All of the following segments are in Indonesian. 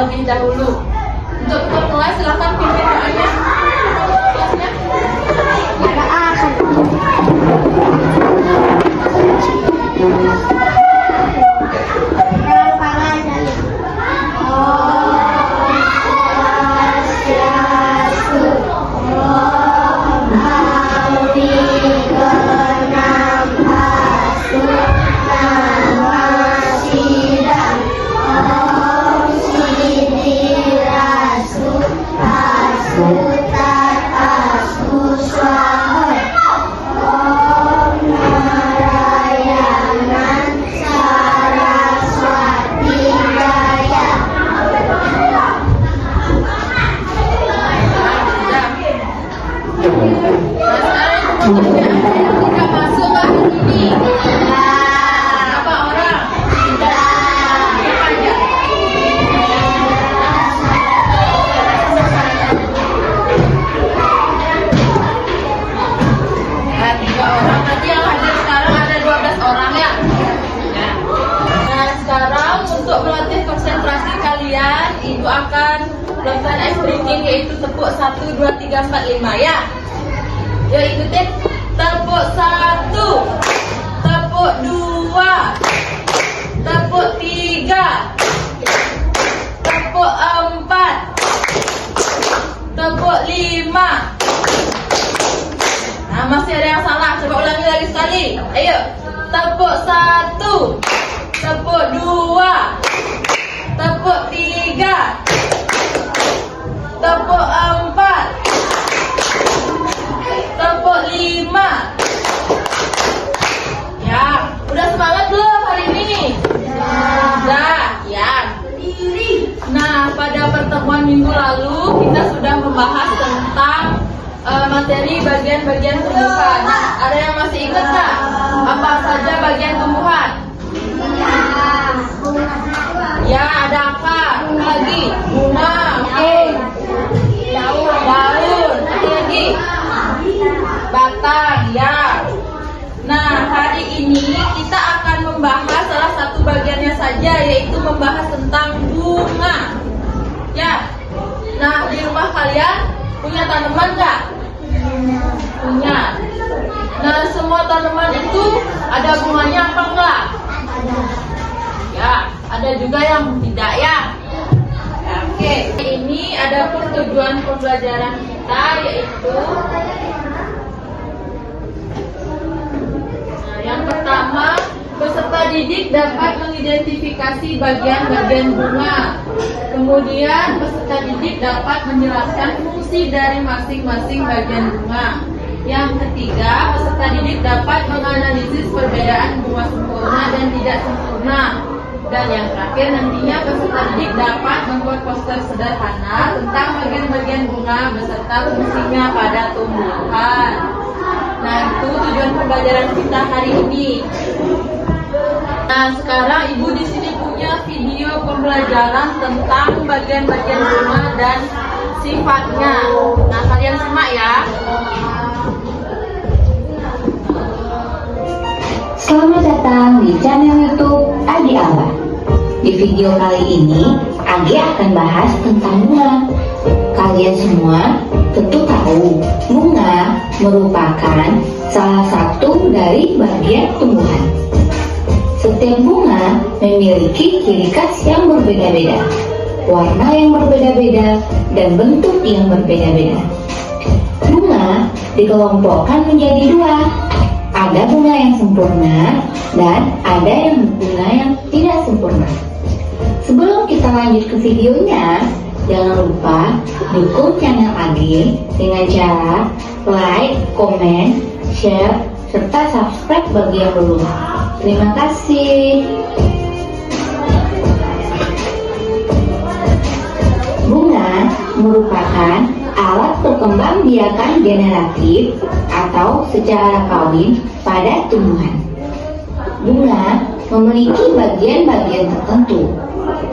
terlebih dahulu. Untuk memulai silakan pimpin doanya. Kelasnya. Tidak masuk ke ini. Berapa orang? Siapa aja? Nah, 3 orang. Berarti yang hadir sekarang ada 12 orang ya. Nah, sekarang untuk melatih konsentrasi kalian, Ibu akan melakukan ice breaking, yaitu tepuk 1, 2, 3, 4, 5 ya. Yuk ikutin. Tepuk 1, tepuk 2, tepuk 3, tepuk 4, tepuk 5. Nah, masih ada yang salah. Coba ulangi lagi sekali. Ayo. Tepuk 1, tepuk 2, tepuk 3, tepuk 4, tepuk 5. Ya, udah semangat belum hari ini? Sudah, ya. Nah, pada pertemuan minggu lalu kita sudah membahas tentang materi bagian-bagian tumbuhan. Nah, ada yang masih ingat nggak? Apa saja bagian tumbuhan? Ya, ada apa? Apa lagi? Bunga, oke. Daun, apa lagi? Batang, ya. Nah, hari ini kita akan membahas salah satu bagiannya saja, yaitu membahas tentang bunga. Ya. Nah, di rumah kalian punya tanaman nggak? Punya. Nah, semua tanaman itu ada bunganya apa enggak? Ya, ada juga yang tidak ya. Oke, ini ada tujuan pembelajaran kita, yaitu yang pertama, peserta didik dapat mengidentifikasi bagian-bagian bunga. Kemudian, peserta didik dapat menjelaskan fungsi dari masing-masing bagian bunga. Yang ketiga, peserta didik dapat menganalisis perbedaan bunga sempurna dan tidak sempurna. Dan yang terakhir, nantinya peserta didik dapat membuat poster sederhana tentang bagian-bagian bunga beserta fungsinya pada tumbuhan. Nah, itu tujuan pembelajaran kita hari ini. Nah, sekarang Ibu di sini punya video pembelajaran tentang bagian-bagian bunga dan sifatnya. Nah, kalian simak ya. Selamat datang di channel YouTube Agi Alba. Di video kali ini, Agi akan bahas tentang bunga. Kalian semua tentu tahu, bunga merupakan salah satu dari bagian tumbuhan. Setiap bunga memiliki ciri khas yang berbeda-beda, warna yang berbeda-beda, dan bentuk yang berbeda-beda. Bunga dikelompokkan menjadi 2. Ada bunga yang sempurna dan ada yang bunga yang tidak sempurna. Sebelum kita lanjut ke videonya, jangan lupa dukung channel Agi dengan cara like, komen, share, serta subscribe bagi yang belum. Terima kasih. Bunga merupakan alat perkembangbiakan generatif atau secara kawin pada tumbuhan. Bunga memiliki bagian-bagian tertentu.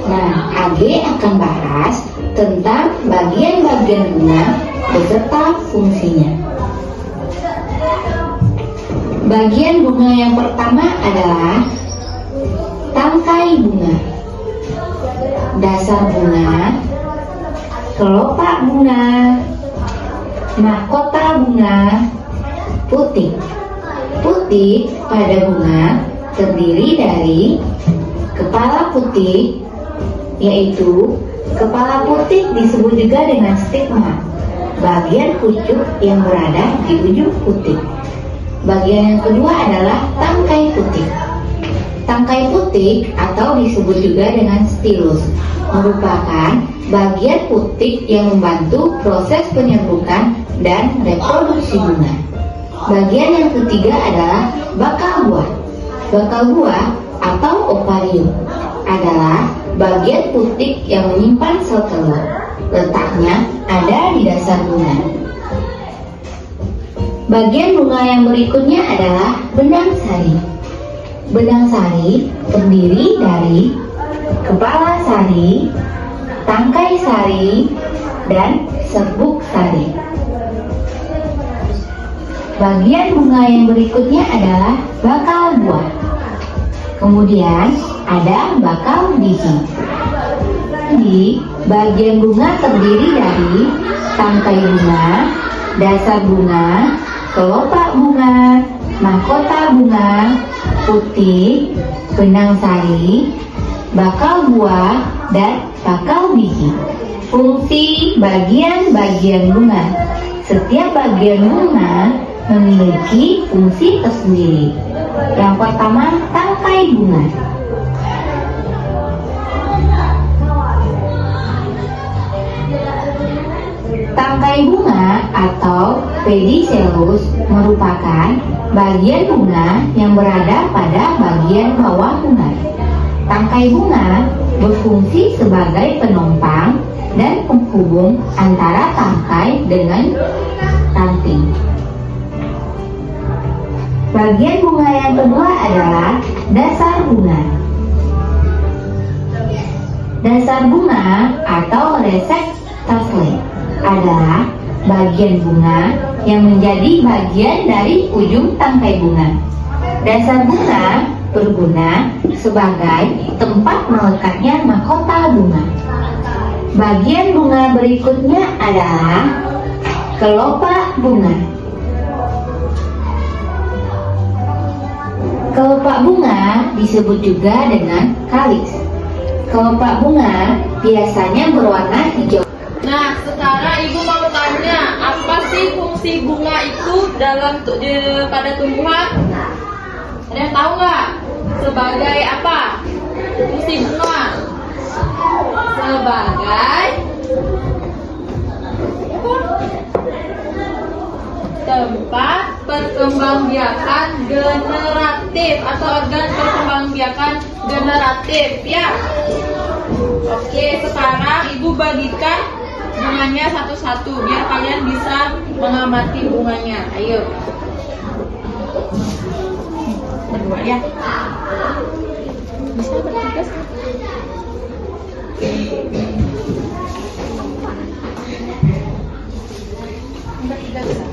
Nah, AG akan bahas tentang bagian-bagian bunga beserta fungsinya. Bagian bunga yang pertama adalah tangkai bunga. dasar bunga, kelopak bunga, mahkota bunga, putik. Putik pada bunga terdiri dari kepala putik, yaitu kepala putik disebut juga dengan stigma, bagian pucuk yang berada di ujung putik. Bagian yang kedua adalah tangkai putik. Tangkai putik atau disebut juga dengan stilus merupakan bagian putik yang membantu proses penyerbukan dan reproduksi bunga. Bagian yang ketiga adalah bakal buah. Bakal buah atau ovarium adalah bagian putik yang menyimpan sel telur. Letaknya ada di dasar bunga. Bagian bunga yang berikutnya adalah benang sari. Benang sari terdiri dari kepala sari, tangkai sari, dan serbuk sari. Bagian bunga yang berikutnya adalah bakal buah. Kemudian ada bakal biji. Di bagian bunga terdiri dari tangkai bunga, dasar bunga, kelopak bunga, mahkota bunga, putik, benang sari, bakal buah, dan bakal biji. Fungsi bagian-bagian bunga. Setiap bagian bunga memiliki fungsi tersendiri. Yang pertama, tangkai bunga. Tangkai bunga atau pedicellus merupakan bagian bunga yang berada pada bagian bawah bunga. Tangkai bunga berfungsi sebagai penopang dan penghubung antara tangkai dengan ranting. Bagian bunga yang kedua adalah dasar bunga. Dasar bunga atau receptacle adalah bagian bunga yang menjadi bagian dari ujung tangkai bunga. Dasar bunga berguna sebagai tempat melekatnya mahkota bunga. Bagian bunga berikutnya adalah kelopak bunga. Kelopak bunga disebut juga dengan kaliks. Kelopak bunga biasanya berwarna hijau. Nah, sekarang ibu mau tanya, apa sih fungsi bunga itu pada tumbuhan? Ada yang tahu nggak? Sebagai apa? Fungsi bunga sebagai tempat perkembangbiakan generatif atau organ perkembangbiakan generatif, ya. Oke, sekarang ibu bagikan bunganya satu-satu biar kalian bisa mengamati bunganya. Ayo. Berdua ya. Bisa bertiga. Bertiga bisa.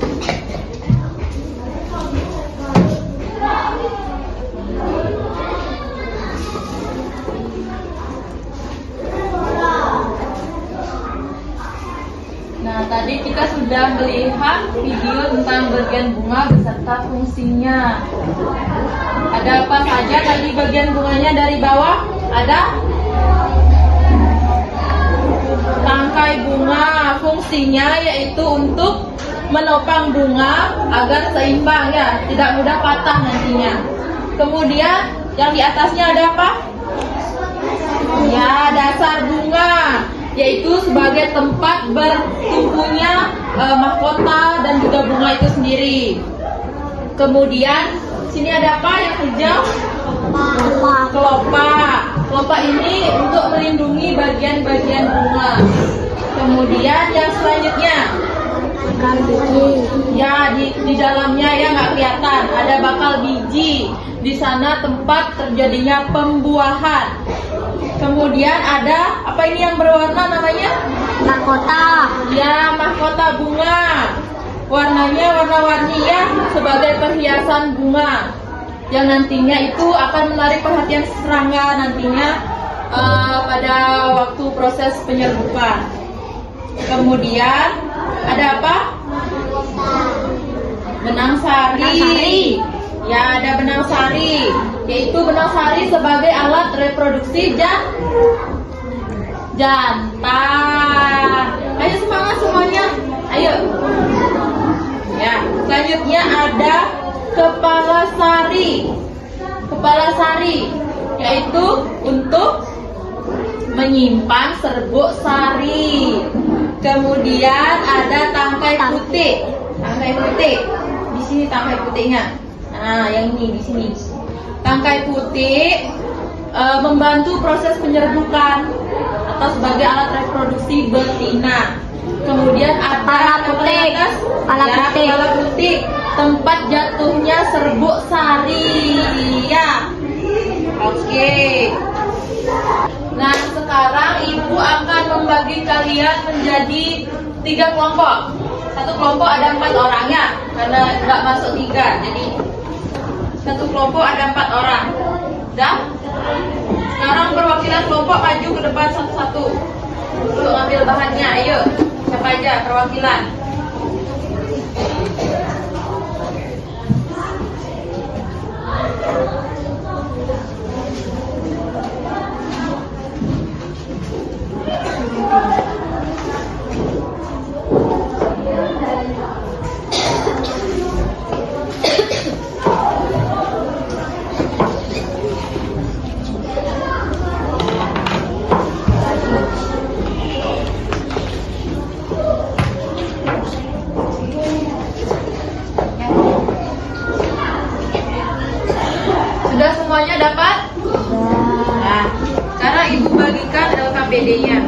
Nah, tadi kita sudah melihat video tentang bagian bunga beserta fungsinya. Ada apa saja tadi bagian bunganya dari bawah? Ada tangkai bunga. Fungsinya yaitu untuk menopang bunga agar seimbang, ya, tidak mudah patah nantinya. Kemudian yang di atasnya ada apa? Ya, dasar bunga, yaitu sebagai tempat bertumbuhnya mahkota dan juga bunga itu sendiri. Kemudian sini ada apa yang hijau? Kelopak. Kelopak ini untuk melindungi bagian-bagian bunga. Kemudian yang selanjutnya, ya, di dalamnya ya nggak kelihatan, ada bakal biji. Di sana tempat terjadinya pembuahan. Kemudian ada apa ini yang berwarna namanya? Mahkota. Ya, mahkota bunga. Warnanya warna-warni, ya, sebagai perhiasan bunga yang nantinya itu akan menarik perhatian serangga nantinya pada waktu proses penyerbukan. Kemudian ada apa? Benang sari. Ya, ada benang sari, yaitu benang sari sebagai alat reproduksi jantan. Ayo semangat semuanya. Ayo. Ya, selanjutnya ada kepala sari. Kepala sari yaitu untuk menyimpan serbuk sari. Kemudian ada tangkai putih. Tangkai putih. Di sini tangkai putihnya. Nah, yang ini di sini. Tangkai putih membantu proses penyerbukan atau sebagai alat reproduksi betina. Kemudian ada kepala putih, tempat jatuhnya serbuk sari. Ya. Oke. Nah, sekarang ibu akan membagi kalian menjadi 3 kelompok. Satu kelompok ada 4 orangnya, karena nggak masuk 3. Jadi satu kelompok ada 4 orang. Dah? Sekarang perwakilan kelompok maju ke depan satu-satu untuk ambil bahannya. Ayo, siapa aja perwakilan? Sudah semuanya dapat? Nah, sekarang ibu bagikan LKPD-nya.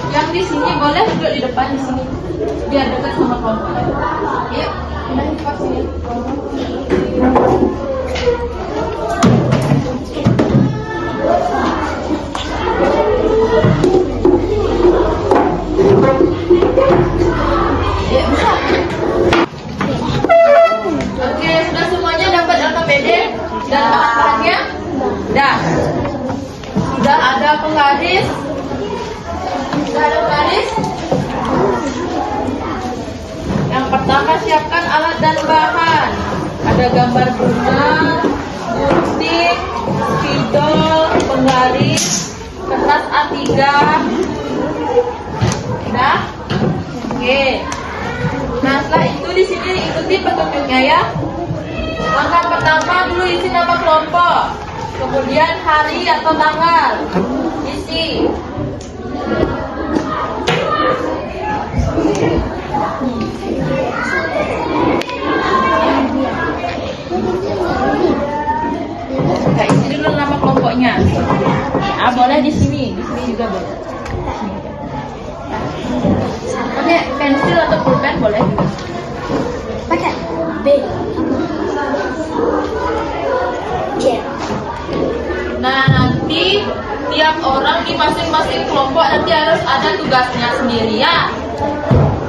Yang di sini boleh duduk di depan di sini, biar dekat sama kelompok. Yuk, udah cepat sini. Oke, sudah semuanya dapat LKPD dan bahan-bahannya? Dah. Sudah ada penggaris? Sudah ada penggaris? Yang pertama siapkan alat dan bahan. Ada gambar bunga, gunting, spidol, penggaris, kertas A3. Udah? Oke. Nah, setelah itu di sini ikuti petunjuknya ya. Langkah pertama dulu isi nama kelompok, kemudian hari atau tanggal isi. Nah, isi dulu nama kelompoknya. Ah, boleh di sini juga boleh. Pakai pensil atau pulpen boleh juga. Pakai B. Nah, nanti tiap orang di masing-masing kelompok nanti harus ada tugasnya sendiri ya.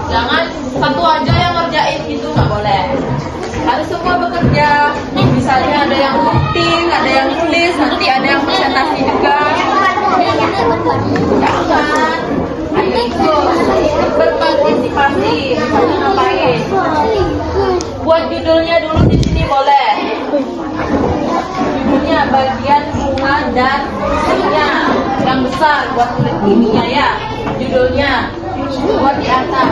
Jangan satu aja yang ngerjain gitu, nggak boleh. Harus semua bekerja. Misalnya ada yang gunting, ada yang tulis, nanti ada yang presentasi juga. Jangan. Ayo ikut berpartisipasi. Misalnya ngapain? Buat judulnya dulu di sini boleh. Judulnya bagian bunga dan ininya yang besar buat tulis ininya ya. Judulnya buat di atas.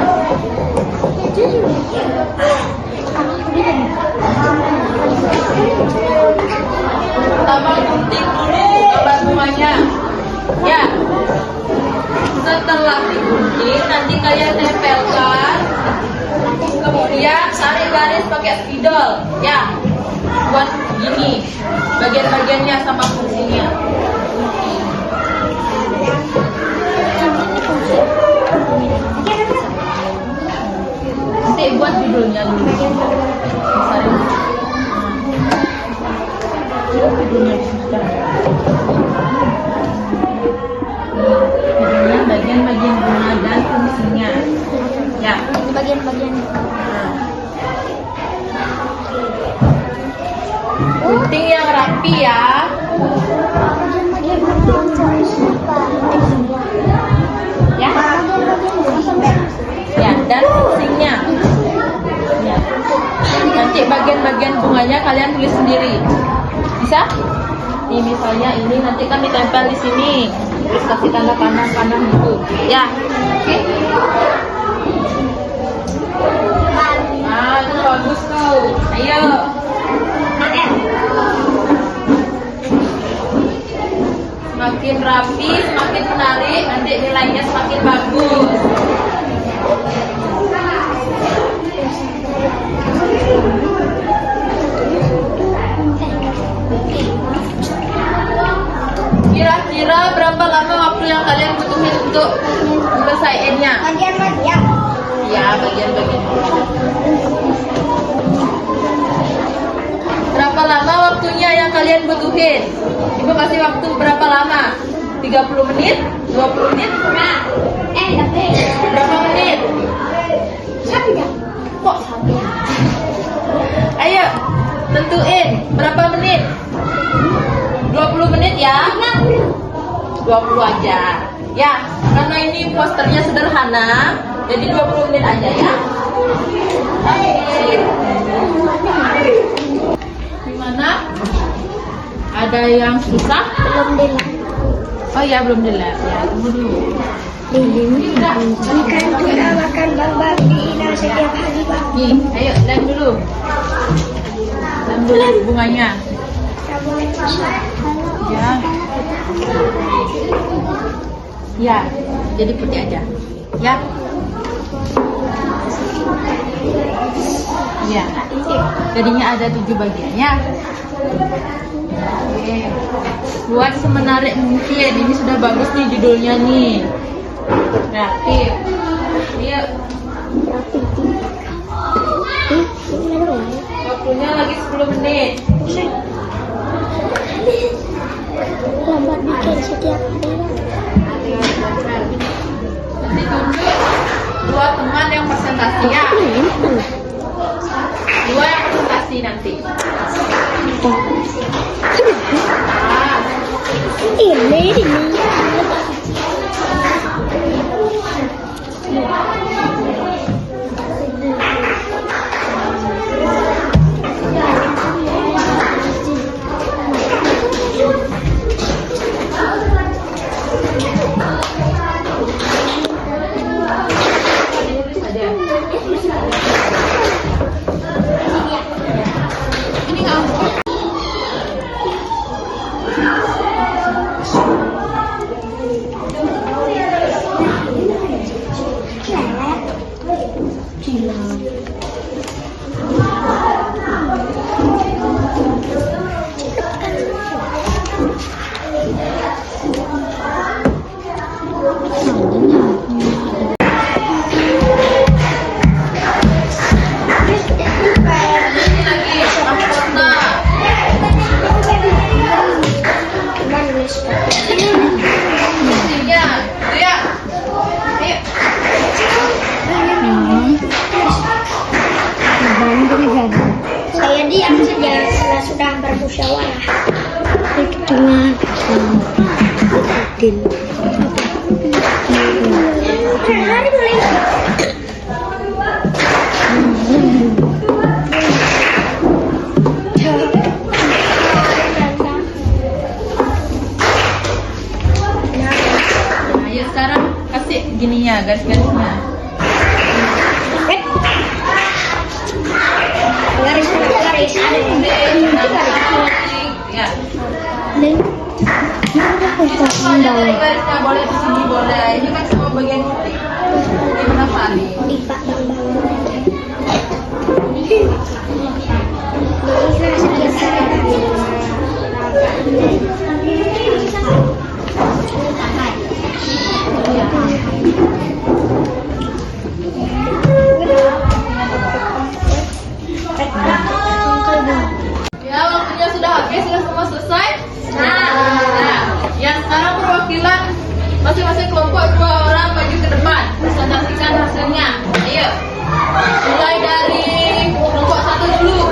Pertama gunting dulu gambar bunganya. Ya. Setelah digunting nanti kalian tempelkan. Kemudian tarik garis pakai spidol. Ya. Buat gini. Bagian-bagiannya sama fungsinya. Nanti buat judulnya dulu. Judulnya bagian-bagian bunga dan fungsinya. Ya. Ini bagian-bagian. Gunting yang rapi ya. Ya. Ya, dan fungsinya. Ya. Nanti bagian-bagian bunganya kalian tulis sendiri. Bisa? Nih misalnya ini nanti kan ditempel di sini. Terus kasih tanda panah-panah gitu. Ya. Oke. Nah, itu bagus tuh. Ayo. Semakin rapi, semakin menarik, nanti nilainya semakin bagus. Kira-kira berapa lama waktu yang kalian butuhin untuk menyelesaikannya? Bagian-bagian. Ya, bagian-bagian. Berapa lama waktunya yang kalian butuhin? Ibu kasih waktu berapa lama? 30 menit? 20 menit? Tapi Berapa menit? satu jam. Kok satu? Ayo, tentuin berapa menit? 20 menit ya? 20 aja. Ya, karena ini posternya sederhana, jadi 20 menit aja ya. Gimana? Ada yang susah? Belum dilihat. Oh ya, belum dilihat. Ya, tunggu dulu. Ini kan kita makan bang Ina setiap hari bang. Nih, ayo lem dulu. Lem dulu bunganya. Ya. Ya, jadi putih aja. Ya. Ya. Jadinya ada 7 bagian ya. Oke. Buat semenarik mungkin. Ini sudah bagus nih judulnya nih. Kreatif. Yuk. Waktunya lagi 10 menit. Lambat bikin setiap hari. Nanti tunjuk 2 teman yang presentasi ya. 2 yang presentasi nanti. Ah, Ini. Saya diam saja setelah sudah bermusyawarah. Dengan adil. Hari boleh. Ayo sekarang kasih gininya, garis-garisnya. garis ada Ya. dan Ada dari garisnya boleh di sini boleh. Ini kan sama bagian putih. Ini kenapa nih? lipat sekian Ya, waktunya sudah habis, sudah semua selesai. Nah, yang sekarang perwakilan masing-masing kelompok 2 orang maju ke depan, presentasikan hasilnya. Ayo, mulai dari kelompok 1 dulu.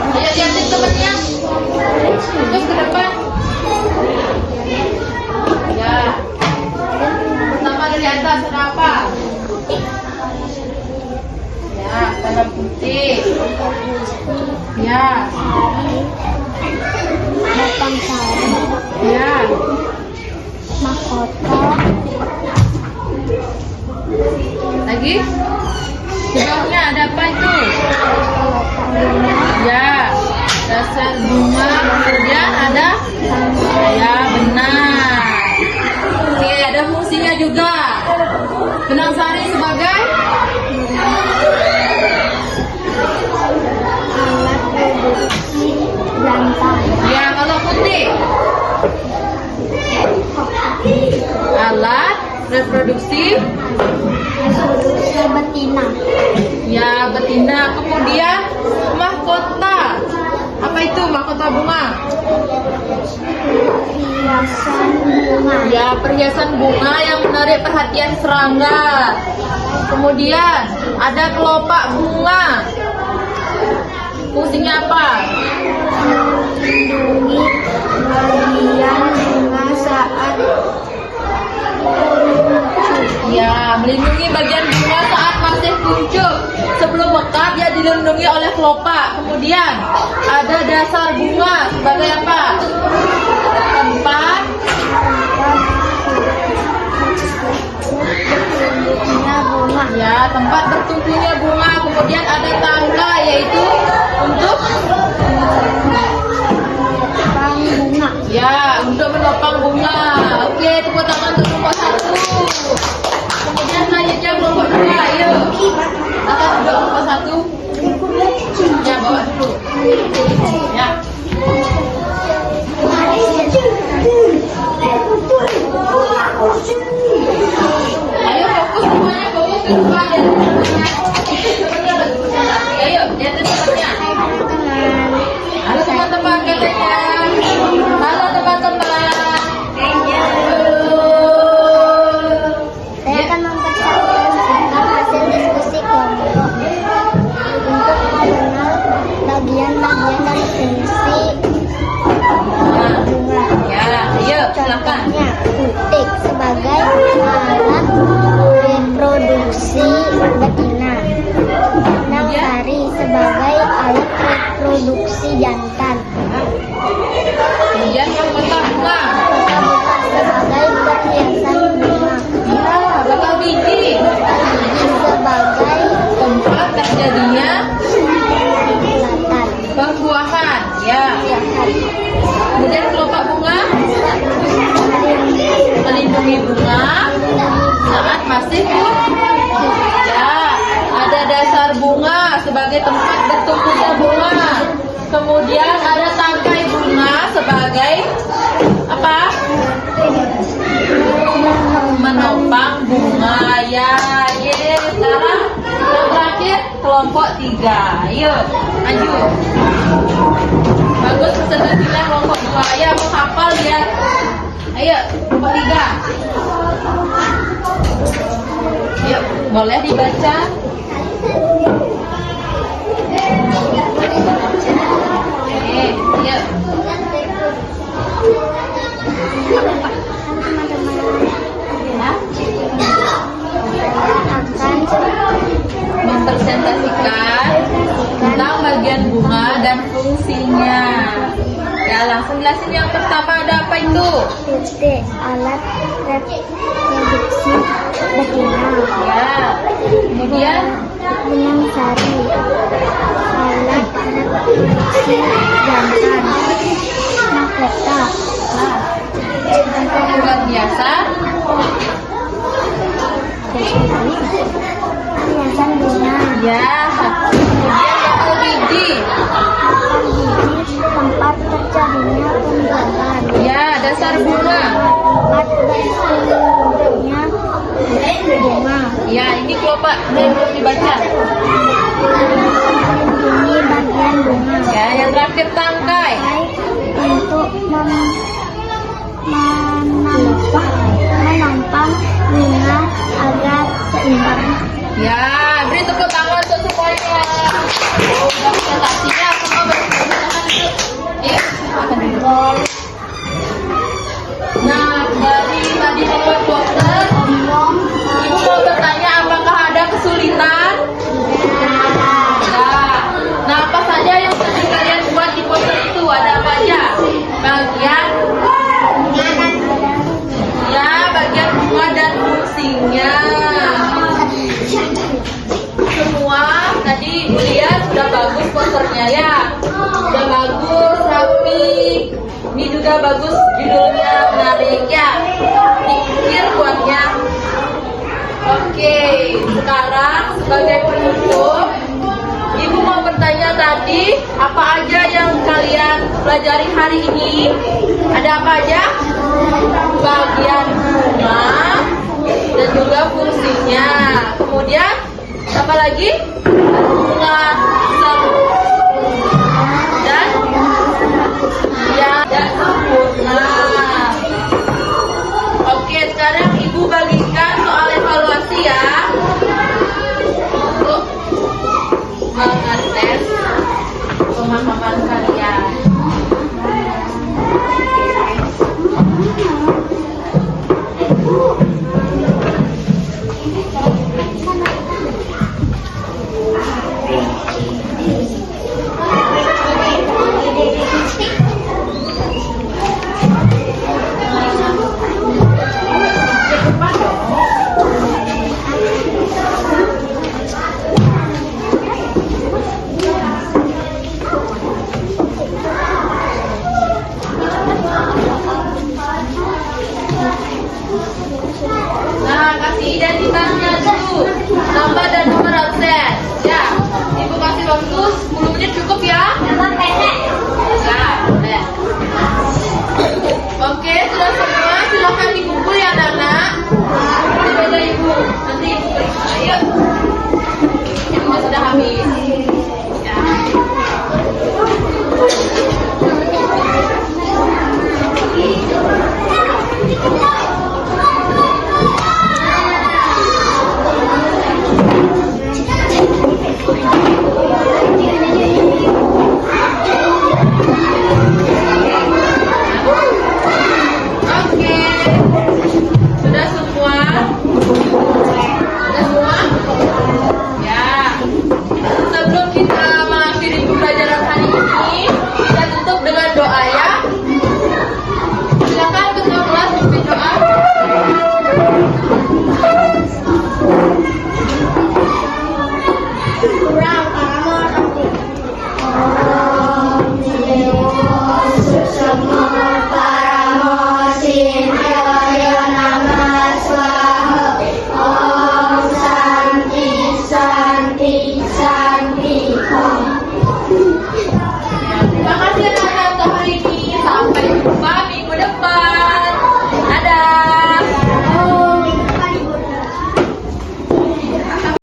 Ayo lihatin temennya. Terus ke depan. Ya. Pertama dari atas ada apa? Ya, tanda putih. Ya. batang sari Ya. mahkota Lagi? Di bawahnya ada apa itu? Ya, dasar bunga. Kemudian ada? Ya, benar. Oke, ada fungsinya juga. Benang sari sebagai? alat produksi jantan Ya, kalau putih. Alat reproduksi. betina Ya, betina. Kemudian mahkota. Apa itu mahkota bunga? hiasan bunga Ya, perhiasan bunga yang menarik perhatian serangga. Kemudian ada kelopak bunga. Fungsinya apa? melindungi bagian bunga saat Ya, melindungi bagian bunga saat masih kuncup. Sebelum mekar dia dilindungi oleh kelopak. Kemudian ada dasar bunga sebagai apa? Tempat. bertumbuhnya bunga Ya, tempat bertumbuhnya bunga. Kemudian ada tangga yaitu untuk pang bunga ya, untuk menopang bunga. Oke, tepuk tangan untuk kelompok 1. Kemudian selanjutnya kelompok 2. Ayo. Akan duduk kelompok 1. Ya, bawa dulu. Ya. Ayo fokus semuanya, fokus ke depan. Ayo, lihat tempatnya. Halo teman-teman katanya. Halo teman-teman. saya akan memperlihatkan hasil diskusi kelompok untuk mengenal bagian-bagian dan fungsi bunga. Ya, ayo silakan. Contohnya, putik sebagai alat reproduksi betina, benang sari sebagai alat reproduksi jantan, Kemudian mahkota bunga. kota bunga sebagai perhiasan bunga, Ya, bakal biji. sebagai Tempat terjadinya kelatan. pembuahan. Ya. Kemudian kelopak bunga melindungi bunga saat masih ya, ada dasar bunga sebagai tempat bertumbuhnya bunga. Kemudian ada tangkai bunga sebagai apa? Menopang bunga. Ya, ye. Sekarang yang terakhir kelompok 3. Ayo, maju. Bagus presentasinya kelompok 2. Supaya menghafal ya. Ayo, nomor 3. Yuk, boleh dibaca. Yuk. Mempresentasikan tentang bagian bunga dan fungsinya. Ya, langsung jelasin yang pertama, ada apa itu? titik alat reproduksi betina. Ya. Kemudian Benang sari alat reproduksi jantan. Mahkota luar biasa. hiasan bunga. Ya. Kemudian bakal biji. Tempat terjadinya pembuahan. Ya, dasar bunga. Tempat bertumbuhnya bunga. Ya, ini kelopak yang belum dibaca. Ini bagian bunga. Ya, yang terakhir tangkai. Untuk menampang bunga agar seimbang. Ya, beri tepuk tangan untuk semuanya. Oh, udah presentasinya semua bersilakan duduk. Iya, silakan duduk. Nah, dari tadi nomor poster, Ibu mau bertanya apakah ada kesulitan? Nah, apa saja yang sedang kalian buat di poster itu? Ada apa aja? Bagian ya, bagian bunga dan fungsinya. Semua tadi lihat sudah bagus posternya ya. Sudah bagus, rapi. Ini juga bagus judulnya, menarik ya. Pikir buatnya. Oke, sekarang sebagai penutup, Ibu mau bertanya tadi, apa aja yang kalian pelajari hari ini? Ada apa aja? Bagian bunga dan juga fungsinya. Kemudian apa lagi? Bunga dan ya, dan sempurna. Oke, sekarang Ibu bagikan soal evaluasi ya, untuk mengetes pemahaman kalian. Nah, kasih identitasnya dulu, nama dan nomor absen. Ya, Ibu kasih waktu 10 menit cukup ya? Ya, boleh. Oke, sudah semua, silakan dikumpul ya anak-anak. Di meja Ibu, nanti Ibu periksa. Ayo. Ibu sudah habis.